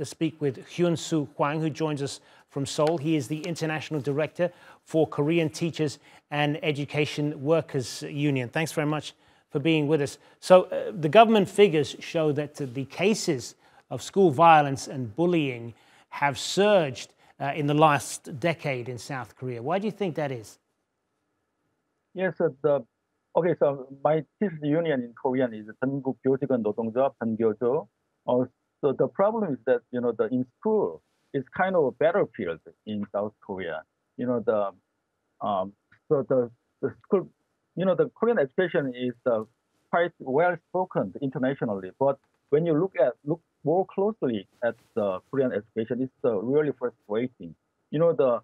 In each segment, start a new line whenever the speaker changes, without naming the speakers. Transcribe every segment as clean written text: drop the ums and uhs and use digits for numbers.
to speak with Hyunsu Hwang, who joins us from Seoul. He is the International Director for Korean Teachers and Education Workers Union. Thanks very much for being with us. So the government figures show that the cases of school violence and bullying have surged in the last decade in South Korea. Why do you think that is?
Yes, okay, so my teachers union in Korean is 전국 교직원 노동조합 전교조. So the problem is that, in school, it's kind of a battlefield in South Korea. So the school, the Korean education is quite well spoken internationally, but when you look more closely at the Korean education, it's really frustrating. The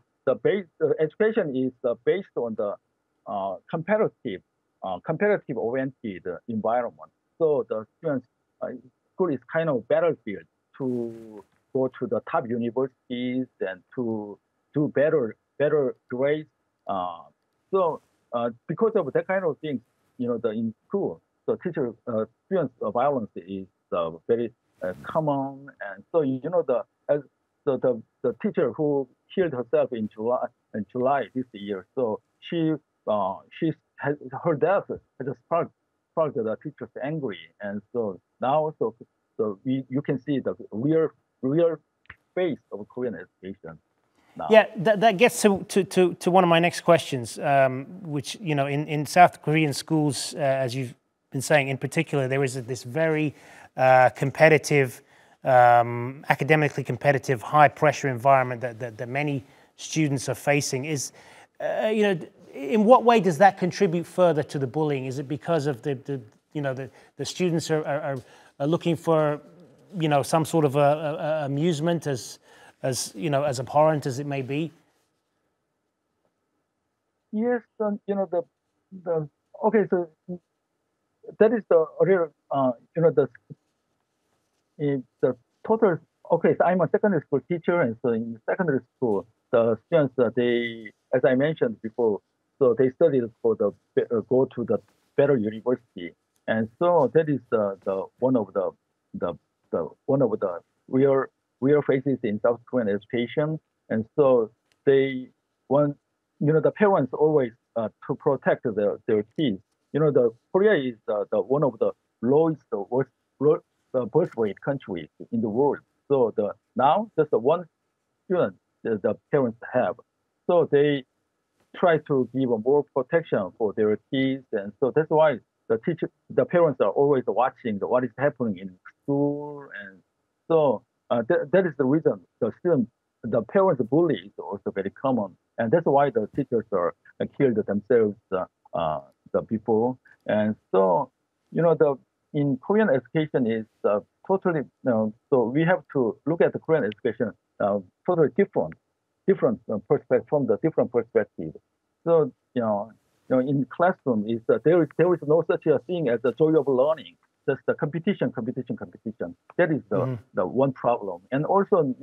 education is based on the competitive oriented environment. So the students, school is kind of battlefield to go to the top universities and to do better grades. So because of that kind of things, in school, the students violence is very common, and so the teacher who killed herself in July this year. So her death has sparked the teachers angry, and so now you can see the real face of Korean education now.
Yeah, that gets to one of my next questions, which in South Korean schools, as you've been saying, in particular, there is this very competitive, academically competitive, high pressure environment that many students are facing. In what way does that contribute further to the bullying? Is it because of the students are looking for some sort of amusement, as abhorrent as it may be?
Yes, okay, so that is the real the total. Okay, so I'm a secondary school teacher, and so in secondary school, the students they, as I mentioned before, so they studied for go to the better university, and so that is the one of the real phases in South Korean education, and so they want the parents always to protect their kids. The Korea is the one of the lowest birth rate countries in the world. So now just one student the parents have, so they try to give more protection for their kids, and so that's why the parents are always watching what is happening in school, and so that is the reason the parents bully is also very common, and that's why the teachers are killed themselves before, and so in Korean education is totally so we have to look at the Korean education totally different perspective from the different perspective. So in classroom is there is no such a thing as the joy of learning. Just the competition. That is the one problem, and also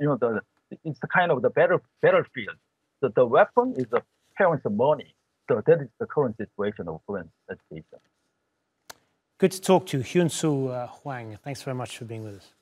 it's kind of the battlefield. So the weapon is the parents' money. So that is the current situation of Korean education.
Good to talk to you, Hyunsu Hwang. Thanks very much for being with us.